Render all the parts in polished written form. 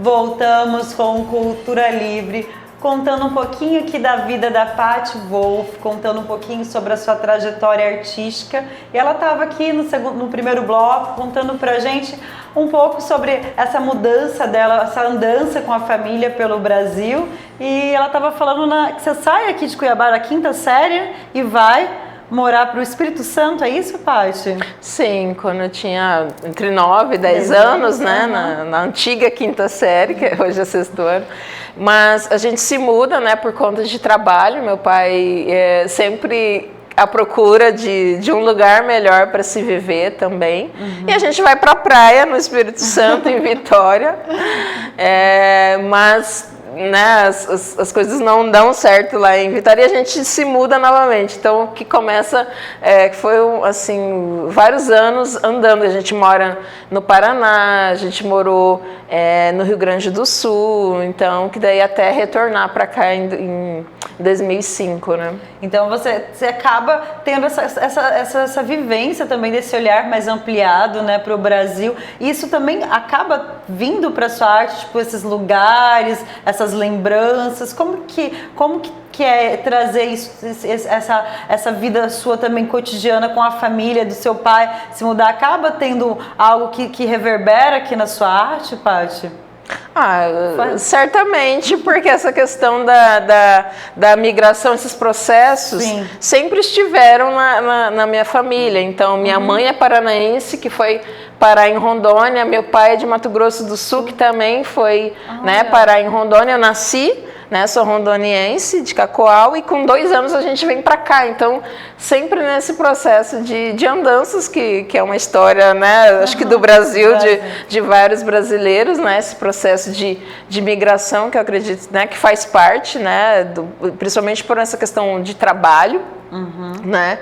Voltamos com Cultura Livre, contando um pouquinho aqui da vida da Paty Wolff, contando um pouquinho sobre a sua trajetória artística. E ela estava aqui no primeiro bloco contando pra gente um pouco sobre essa mudança dela, essa andança com a família pelo Brasil. E ela estava falando que você sai aqui de Cuiabá da quinta série e vai morar para o Espírito Santo, é isso, Paty? Sim, quando eu tinha entre 9 e 10 anos, né, na antiga quinta série, que hoje é sexto ano. Mas a gente se muda, né, por conta de trabalho. Meu pai sempre à procura de um lugar melhor para se viver também. E a gente vai para a praia no Espírito Santo, em Vitória. Mas né, as coisas não dão certo lá em Vitória e a gente se muda novamente. Então, o que começa foi assim, vários anos andando. A gente mora no Paraná, a gente morou no Rio Grande do Sul, então, que daí até retornar para cá em 2005, né? Então, você acaba tendo essa vivência também, desse olhar mais ampliado, né, para o Brasil. E isso também acaba vindo para sua arte, tipo, esses lugares, essas lembranças. Como que é trazer isso, essa vida sua também cotidiana com a família do seu pai, se mudar? Acaba tendo algo que reverbera aqui na sua arte, Paty? Certamente, porque essa questão da migração, esses processos, sim, sempre estiveram na minha família. Então, minha mãe é paranaense, que foi parar em Rondônia, meu pai é de Mato Grosso do Sul, que também foi parar em Rondônia. Eu nasci, né, sou rondoniense, de Cacoal, e com 2 anos a gente vem para cá. Então, sempre nesse processo de andanças, que é uma história, né, acho que do Brasil, de vários brasileiros, né, esse processo de migração, que eu acredito, né, que faz parte, né, principalmente por essa questão de trabalho, né.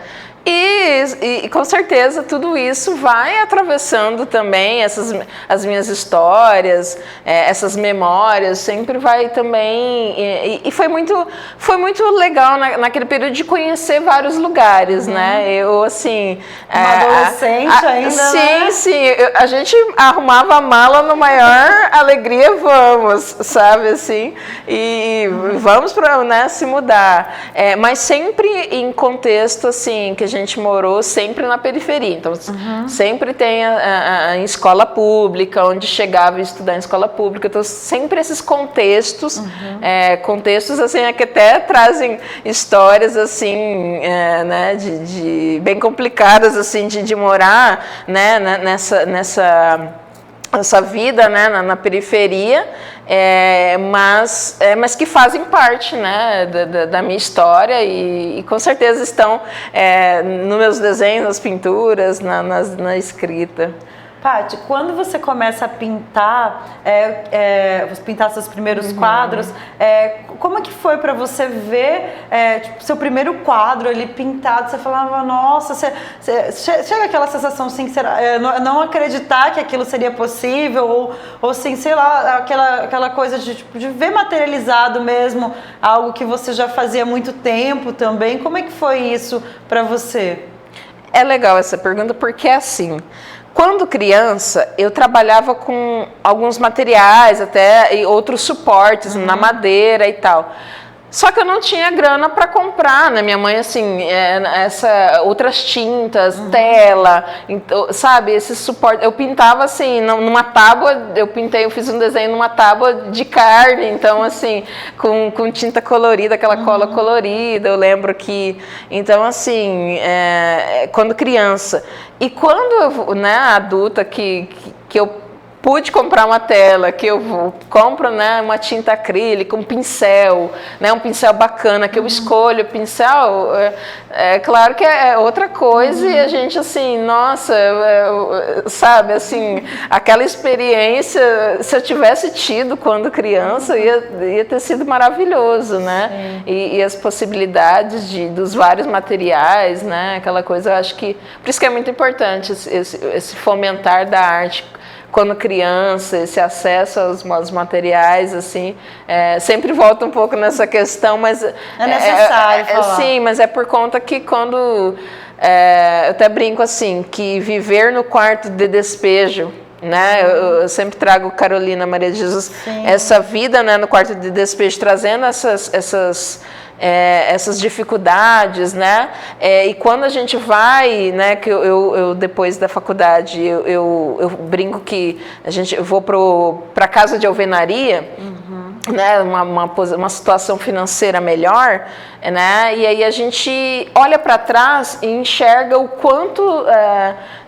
E com certeza tudo isso vai atravessando também as minhas histórias, essas memórias, sempre vai também. E foi muito legal naquele período de conhecer vários lugares, né? Eu, assim. Uma adolescente ainda. Sim, né? Sim. A gente arrumava a mala no maior alegria, vamos, sabe, assim? E vamos para, né, se mudar. Mas sempre em contexto, assim, que a gente morou sempre na periferia, então sempre tem a escola pública, onde chegava a estudar em escola pública, então sempre esses contextos, contextos assim, que até trazem histórias assim, né, de bem complicadas assim, de morar, né, nessa vida, né, na periferia, mas que fazem parte, né, da minha história e com certeza estão nos meus desenhos, nas pinturas, na escrita. Paty, quando você começa a pintar, pintar seus primeiros quadros, como é que foi para você ver tipo, seu primeiro quadro ali pintado? Você falava, nossa, chega aquela sensação assim, não acreditar que aquilo seria possível, ou assim, sei lá, aquela coisa de ver materializado mesmo algo que você já fazia há muito tempo também. Como é que foi isso para você? É legal essa pergunta, porque assim, quando criança, eu trabalhava com alguns materiais até e outros suportes na madeira e tal. Só que eu não tinha grana para comprar, né? Minha mãe, assim, outras tintas, tela, sabe? Esse suporte. Eu pintava, assim, numa tábua, eu fiz um desenho numa tábua de carne, então, assim, com tinta colorida, aquela cola colorida, eu lembro que... Então, assim, quando criança. E quando, né, adulta, que eu pude comprar uma tela, que eu compro, né, uma tinta acrílica, um pincel, né, um pincel bacana, que eu escolho o pincel, claro que é outra coisa e a gente, assim, nossa, sabe, assim, aquela experiência, se eu tivesse tido quando criança, ia ter sido maravilhoso, né, e as possibilidades dos vários materiais, né, aquela coisa, eu acho que, por isso que é muito importante esse fomentar da arte, quando criança, esse acesso aos materiais, assim, sempre volta um pouco nessa questão, mas... É necessário falar. Sim, mas é por conta que quando... eu até brinco assim, que viver no quarto de despejo, né? Eu sempre trago Carolina Maria de Jesus, essa vida, né, no quarto de despejo, trazendo essas dificuldades, né? E quando a gente vai, né, que eu depois da faculdade, eu brinco que eu vou para casa de alvenaria, né, uma situação financeira melhor, né, e aí a gente olha para trás e enxerga o quanto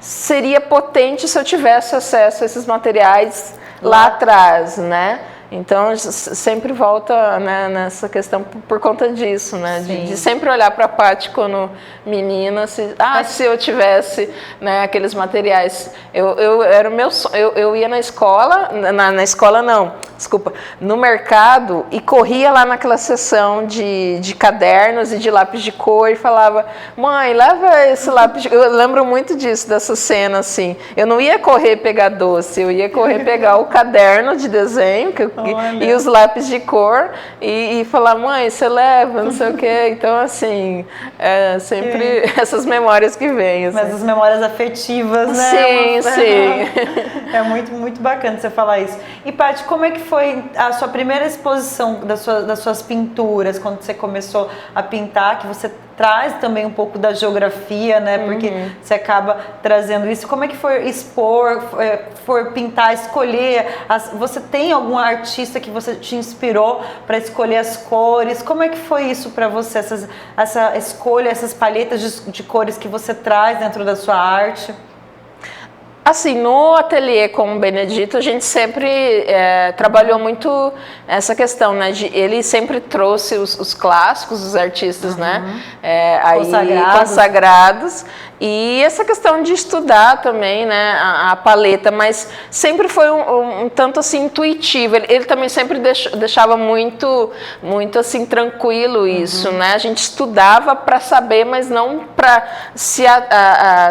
seria potente se eu tivesse acesso a esses materiais lá atrás, né? Então, sempre volta, né, nessa questão por conta disso, né? De sempre olhar para a Paty quando menina, se eu tivesse, né, aqueles materiais. Era o meu sonho. Eu ia na escola, na escola não, desculpa, no mercado e corria lá naquela seção de cadernos e de lápis de cor e falava, mãe, leva esse lápis de cor. Eu lembro muito disso, dessa cena, assim. Eu não ia correr pegar doce, eu ia correr pegar o caderno de desenho, e os lápis de cor e falar, mãe, você leva, não sei o quê. Então, assim, sempre essas memórias que vêm. Assim. Mas as memórias afetivas, né? Sim. É muito, muito bacana você falar isso. E, Paty, como é que foi a sua primeira exposição das suas pinturas, quando você começou a pintar, que você traz também um pouco da geografia, né? Porque você acaba trazendo isso. Como é que foi expor, for pintar, escolher? Você tem algum artista que você te inspirou para escolher as cores? Como é que foi isso para você? Essa escolha, essas palhetas de cores que você traz dentro da sua arte? Assim, no ateliê com o Benedito, a gente sempre trabalhou muito essa questão, né? Ele sempre trouxe os clássicos, os artistas, né? Consagrados. E essa questão de estudar também, né, a paleta, mas sempre foi um tanto assim intuitivo. Ele também sempre deixava muito assim tranquilo isso, né? A gente estudava para saber, mas não para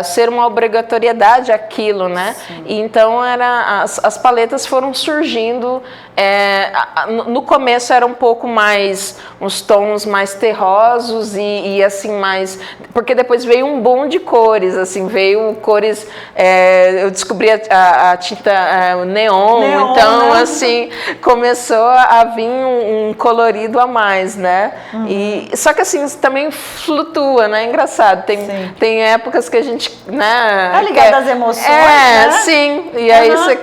ser uma obrigatoriedade aquilo, né? E então as paletas foram surgindo. No começo era um pouco mais uns tons mais terrosos e assim mais, porque depois veio um boom de cores, assim, veio cores, eu descobri a tinta neon, então, né? Assim, começou a vir um colorido a mais, né? E, só que assim, também flutua, né? Engraçado, tem épocas que a gente, né? Tá ligado às emoções, né? Sim, e aí você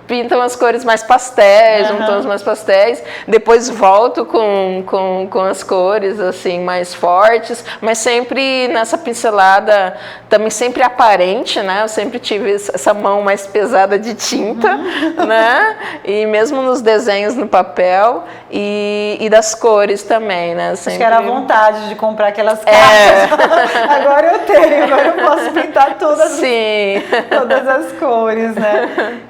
pinta umas cores mais pastéis, tons mais pastéis, depois volto com as cores, assim, mais fortes, mas sempre nessa pincelada também sempre aparente, né? Eu sempre tive essa mão mais pesada de tinta, né? E mesmo nos desenhos no papel e das cores também, né? Sempre... Acho que era a vontade de comprar aquelas caixas. Agora eu tenho, agora eu posso pintar todas as cores, né?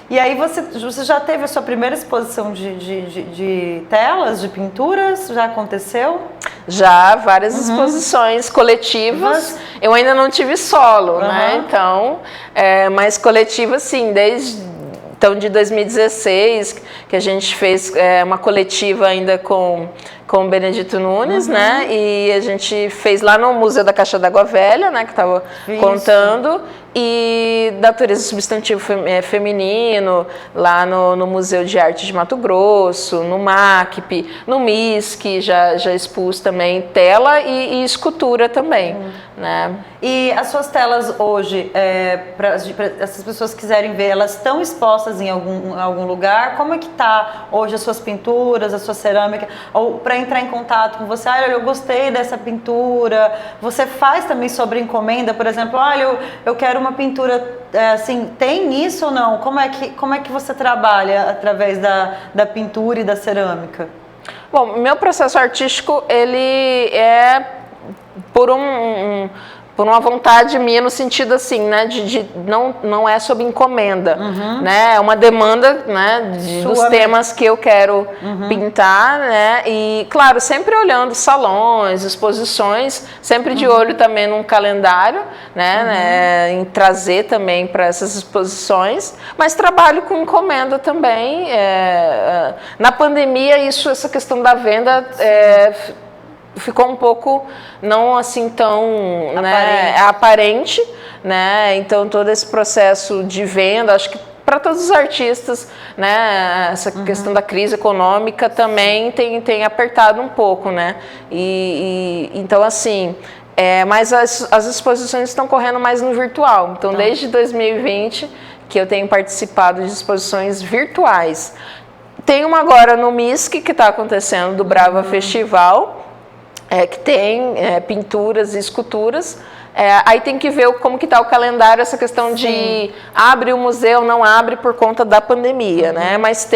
E aí você já teve a sua primeira exposição de telas, de pinturas? Já aconteceu? Já, várias exposições coletivas. Eu ainda não tive solo, né? Então, mas coletiva, sim, então, de 2016, que a gente fez uma coletiva ainda com o Benedito Nunes, né? E a gente fez lá no Museu da Caixa d'Água Velha, né? Que estava contando. E natureza substantivo feminino, lá no Museu de Arte de Mato Grosso, no MACP, no MISC, já expus também tela e escultura também, né? E as suas telas hoje, para essas pessoas que quiserem ver, elas estão expostas em algum lugar? Como é que está hoje as suas pinturas, a sua cerâmica? Ou para entrar em contato com você, olha, eu gostei dessa pintura. Você faz também sobre encomenda, por exemplo, olha, eu quero uma pintura, assim, tem isso ou não? Como é que você trabalha através da pintura e da cerâmica? Bom, meu processo artístico, ele é por uma vontade minha, no sentido assim, né, não é sob encomenda, né, é uma demanda, né, dos temas que eu quero pintar, né, e claro, sempre olhando salões, exposições, sempre de olho também num calendário, né, em trazer também para essas exposições, mas trabalho com encomenda também. Na pandemia, essa questão da venda ficou um pouco não assim tão aparente, né? Então todo esse processo de venda, acho que para todos os artistas, né? Essa questão da crise econômica também tem apertado um pouco, né? Então, assim, mas as exposições estão correndo mais no virtual. Então, desde 2020 que eu tenho participado de exposições virtuais. Tem uma agora no MISC que está acontecendo, do Brava Festival, que tem pinturas e esculturas. Aí tem que ver como que está o calendário, essa questão de abre o museu, não abre por conta da pandemia, né? Mas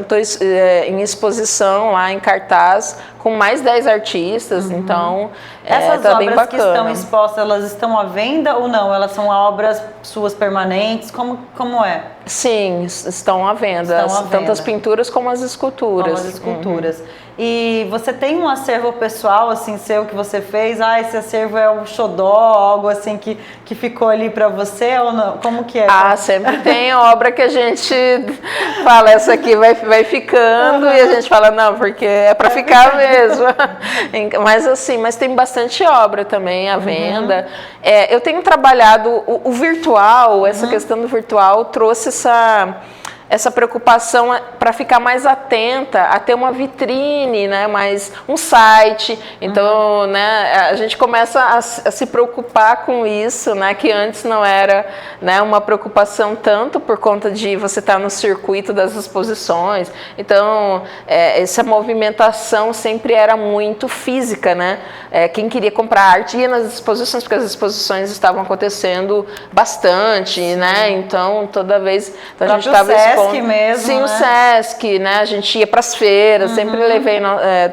tô em exposição lá em cartaz com mais 10 artistas, então essas tá obras bem bacana. que estão expostas, elas estão à venda ou não? Elas são obras suas permanentes? Como é? Sim, estão à venda, tanto as pinturas como as esculturas. Como as esculturas. E você tem um acervo pessoal, assim, seu, que você fez? Esse acervo é um xodó, algo assim que ficou ali para você ou não? Como que é? Sempre tem obra que a gente fala, essa aqui vai ficando, e a gente fala, não, porque é para ficar mesmo. Mas assim, mas tem bastante obra também à venda. Eu tenho trabalhado o virtual, essa questão do virtual trouxe essa preocupação para ficar mais atenta a ter uma vitrine, né, mais um site. Então, né, a gente começa a se preocupar com isso, né, que antes não era, né, uma preocupação tanto por conta de você estar no circuito das exposições. Então, essa movimentação sempre era muito física, né? Quem queria comprar arte ia nas exposições, porque as exposições estavam acontecendo bastante, né? Então, toda vez a gente estava mesmo, sim, né? O Sesc, né? A gente ia para as feiras, sempre levei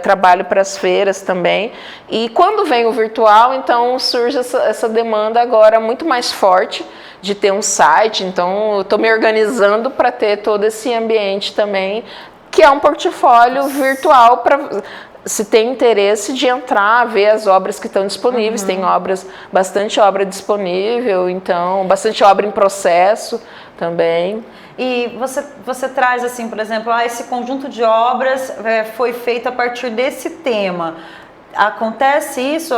trabalho para as feiras também. E quando vem o virtual, então surge essa demanda agora muito mais forte de ter um site. Então, eu estou me organizando para ter todo esse ambiente também, que é um portfólio virtual para... Se tem interesse de entrar, ver as obras que estão disponíveis, tem bastante obra disponível, então, bastante obra em processo também. E você traz, assim, por exemplo, esse conjunto de obras foi feito a partir desse tema. Acontece isso,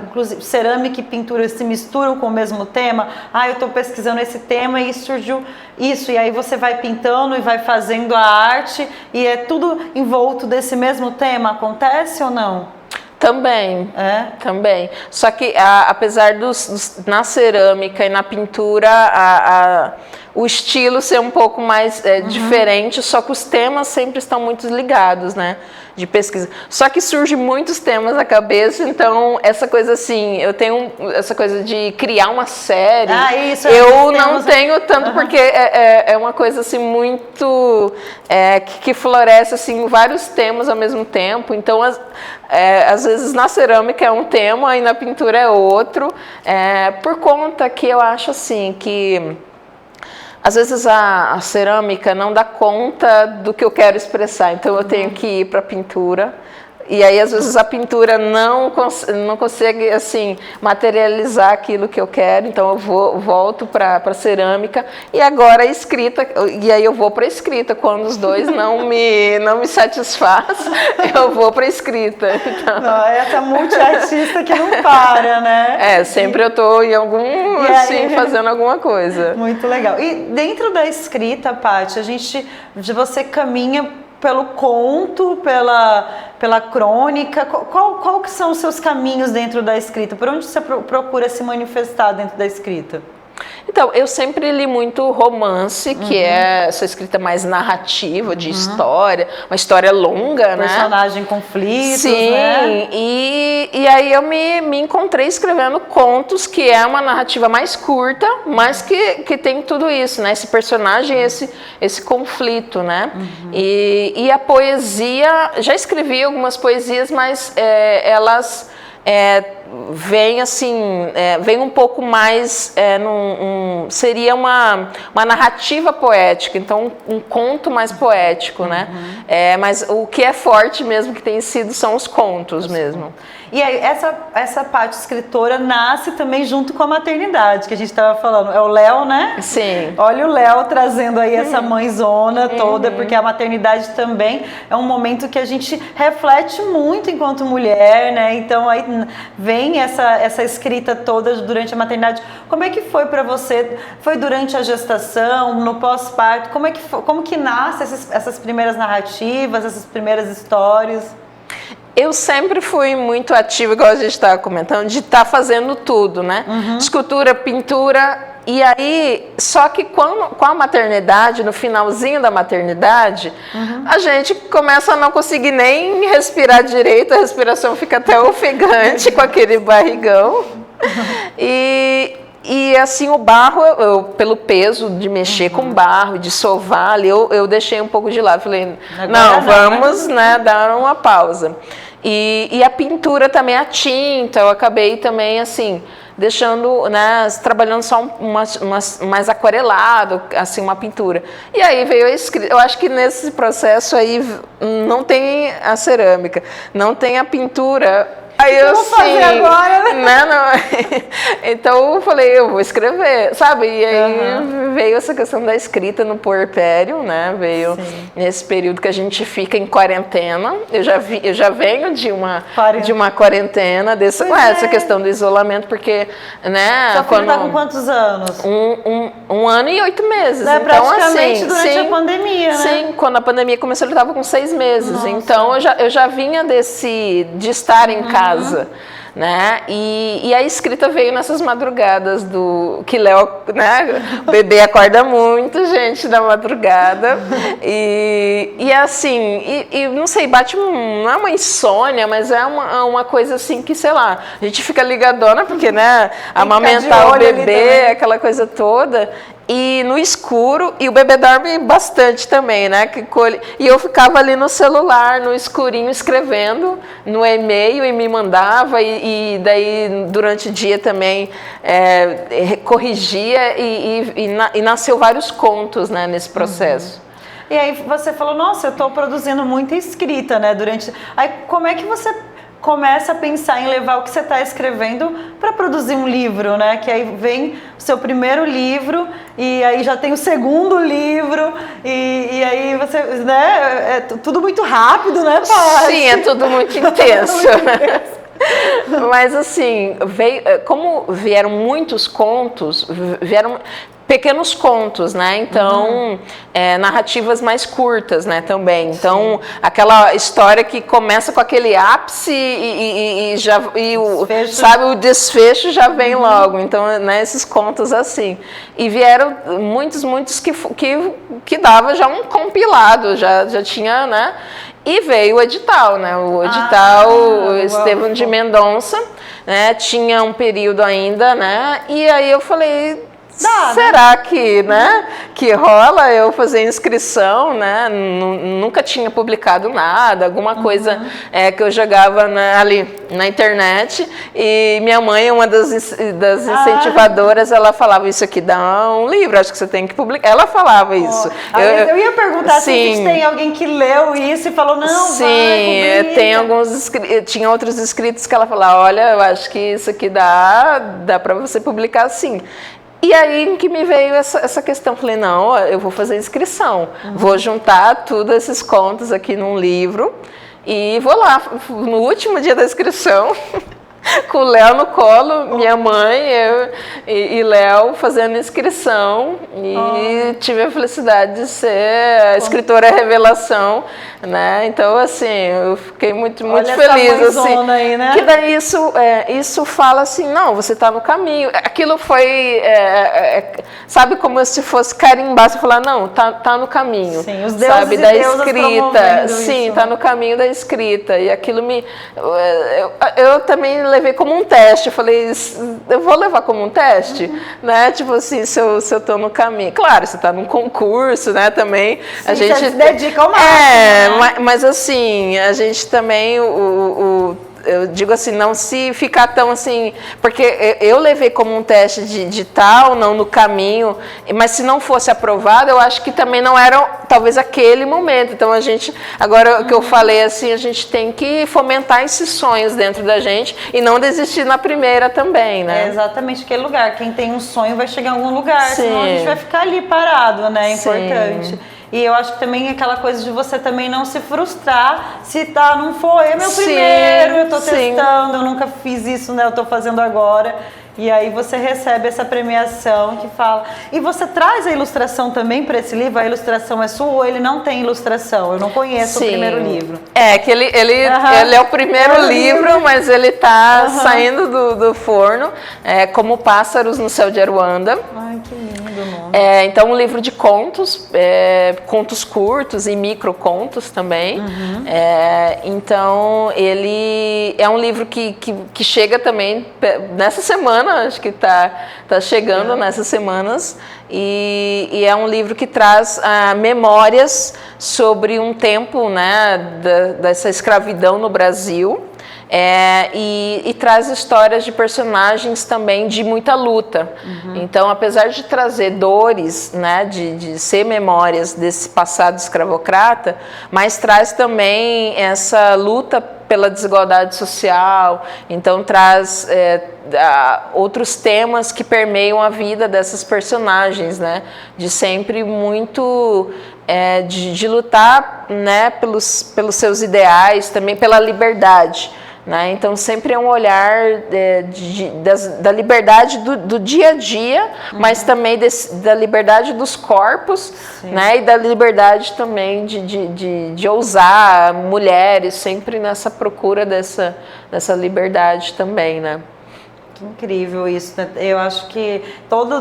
inclusive cerâmica e pintura se misturam com o mesmo tema. Eu estou pesquisando esse tema e surgiu isso, e aí você vai pintando e vai fazendo a arte e é tudo envolto desse mesmo tema. Acontece ou não? Também, também. Só que apesar na cerâmica e na pintura o estilo ser um pouco mais diferente, só que os temas sempre estão muito ligados, né, de pesquisa. Só que surge muitos temas na cabeça, então essa coisa assim, eu tenho essa coisa de criar uma série, eu não tenho tanto, porque é uma coisa assim muito que floresce assim vários temas ao mesmo tempo. Então às vezes na cerâmica é um tema e na pintura é outro, por conta que eu acho assim que às vezes a cerâmica não dá conta do que eu quero expressar, então eu tenho que ir para a pintura. E aí, às vezes, a pintura não consegue, assim, materializar aquilo que eu quero, então eu volto para a cerâmica, e agora a escrita, e aí eu vou para a escrita. Quando os dois não me satisfaz, eu vou para a escrita. Então... Não, essa multiartista que não para, né? Sempre eu estou em fazendo alguma coisa. Muito legal. E dentro da escrita, Paty, você caminha pelo conto, pela crônica, qual que são os seus caminhos dentro da escrita? Por onde você procura se manifestar dentro da escrita? Então, eu sempre li muito romance, que é essa escrita mais narrativa, de história, uma história longa, né? Personagem conflitos, sim, né? E aí eu me encontrei escrevendo contos, que é uma narrativa mais curta, mas que tem tudo isso, né? Esse personagem, esse conflito, né? E a poesia, já escrevi algumas poesias, mas elas... vem assim, vem um pouco mais, seria uma narrativa poética, então um conto mais poético, né? Mas o que é forte mesmo que tem sido são os contos mesmo. E aí, essa parte escritora nasce também junto com a maternidade, que a gente estava falando. É o Léo, né? Sim. Olha o Léo trazendo aí essa mãezona toda, porque a maternidade também é um momento que a gente reflete muito enquanto mulher, né? Então aí vem vem essa escrita toda durante a maternidade. Como é que foi para você? Foi durante a gestação, no pós-parto? Como que nasce essas primeiras narrativas, essas primeiras histórias? Eu sempre fui muito ativa, igual a gente estava comentando, de estar fazendo tudo, né? Escultura, pintura, e aí, só que com a maternidade, no finalzinho da maternidade, a gente começa a não conseguir nem respirar direito, a respiração fica até ofegante com aquele barrigão. E assim, o barro, pelo peso de mexer com barro, de sovar ali, eu deixei um pouco de lado. Falei, não, vamos, né, dar uma pausa. E a pintura também, a tinta, eu acabei também, assim, deixando, né, trabalhando só mais aquarelado, assim, uma pintura. E aí veio a escrita. Eu acho que nesse processo aí não tem a cerâmica, não tem a pintura. Aí eu vou fazer agora, né? Não. Então eu falei, eu vou escrever, sabe? E aí veio essa questão da escrita no puerpério, né? Veio nesse período que a gente fica em quarentena. Eu já venho de uma quarentena essa questão do isolamento, porque, né? Sua filha tá com quantos anos? Um ano e 8 meses. Então, praticamente assim, durante a pandemia, né? Sim, quando a pandemia começou, ele estava com 6 meses. Nossa. Então eu já vinha de estar em casa. Né? E a escrita veio nessas madrugadas que Léo, né? O bebê acorda muito, gente, na madrugada. E assim, não sei, não é uma insônia, mas é uma coisa assim que, sei lá, a gente fica ligadona, porque, né, amamentar o bebê, aquela coisa toda. E no escuro, e o bebê dorme bastante também, né? E eu ficava ali no celular, no escurinho, escrevendo no e-mail e me mandava, e daí durante o dia também corrigia, e nasceu vários contos, né, nesse processo. E aí você falou, nossa, eu estou produzindo muita escrita, né? Aí como é que você começa a pensar em levar o que você está escrevendo para produzir um livro, né? Que aí vem o seu primeiro livro e aí já tem o segundo livro e aí você, né? É tudo muito rápido, né, Paty? Sim, é tudo muito intenso. Mas assim, como vieram muitos contos, vieram pequenos contos, né? Então, narrativas mais curtas, né? Também. Então, aquela história que começa com aquele ápice o desfecho já vem logo. Então, né, esses contos assim. E vieram muitos que dava já um compilado, já tinha, né? E veio o edital, né? O edital Estevão de Mendonça, né? Tinha um período ainda, né? E aí eu falei, será que, né, que rola eu fazer inscrição, né? Nunca tinha publicado nada, alguma coisa que eu jogava ali na internet, e minha mãe, uma das incentivadoras, ela falava, isso aqui dá um livro, acho que você tem que publicar. Ela falava isso. Eu ia perguntar se tem alguém que leu isso e falou, não, sim, tinha outros escritos que ela falava, olha, eu acho que isso aqui dá para você publicar sim. E aí que me veio essa questão, falei, não, eu vou fazer inscrição, vou juntar tudo esses contos aqui num livro e vou lá, no último dia da inscrição, com o Léo no colo, minha mãe, eu e Léo fazendo inscrição, e tive a felicidade de ser a escritora revelação, né? Então, assim, eu fiquei muito feliz, assim, aí, né? Que daí isso fala assim, não, você está no caminho. Aquilo foi, sabe, como se fosse carimbar, você falar, não, tá no caminho. Sim, os deuses, sabe, e da deusas escrita. Sim, isso. Tá no caminho da escrita. E aquilo eu também levei como um teste. Eu falei, eu vou levar como um teste, né? Tipo assim, se eu tô no caminho. Claro, você tá num concurso, né? Também. Sim, a gente se dedica ao máximo. Né? Mas assim, a gente também, eu digo assim, não se ficar tão assim, porque eu levei como um teste de tal, não no caminho, mas se não fosse aprovado, eu acho que também não era, talvez, aquele momento. Então, agora o que eu falei, assim, a gente tem que fomentar esses sonhos dentro da gente e não desistir na primeira também, né? É exatamente aquele lugar. Quem tem um sonho vai chegar em algum lugar, Sim. senão a gente vai ficar ali parado, né? É importante. Sim. E eu acho que também aquela coisa de você também não se frustrar se não foi, é meu primeiro, eu tô testando, eu nunca fiz isso, né? Eu tô fazendo agora. E aí você recebe essa premiação que fala... E você traz a ilustração também para esse livro? A ilustração é sua ou ele não tem ilustração? Eu não conheço o primeiro livro. É, que ele é o primeiro livro, mas ele tá saindo do forno, como Pássaros no Céu de Aruanda. Ai, que lindo o nome. Então, um livro de contos, contos curtos e microcontos também. Então, ele é um livro que chega também nessa semana, acho que tá chegando nessas semanas, e é um livro que traz memórias sobre um tempo, né, dessa escravidão no Brasil, e traz histórias de personagens também de muita luta. Então, apesar de trazer dores, né, de ser memórias desse passado escravocrata, mas traz também essa luta pela desigualdade social. Então traz outros temas que permeiam a vida dessas personagens, né? De sempre muito de lutar, né, pelos seus ideais, também pela liberdade. Né? Então sempre é um olhar da liberdade do dia a dia, mas também da liberdade dos corpos, né? E da liberdade também de ousar, mulheres, sempre nessa procura dessa liberdade também, né? Que incrível isso, né? Eu acho que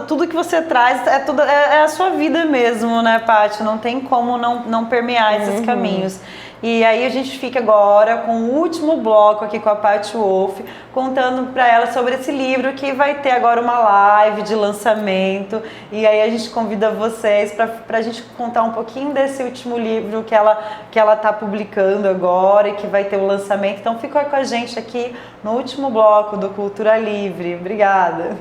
tudo que você traz é a sua vida mesmo, né, Paty? Não tem como não permear esses caminhos. E aí a gente fica agora com o último bloco aqui com a Paty Wolff, contando para ela sobre esse livro que vai ter agora uma live de lançamento. E aí a gente convida vocês para a gente contar um pouquinho desse último livro que ela está publicando agora e que vai ter o lançamento. Então fica com a gente aqui no último bloco do Cultura Livre. Obrigada!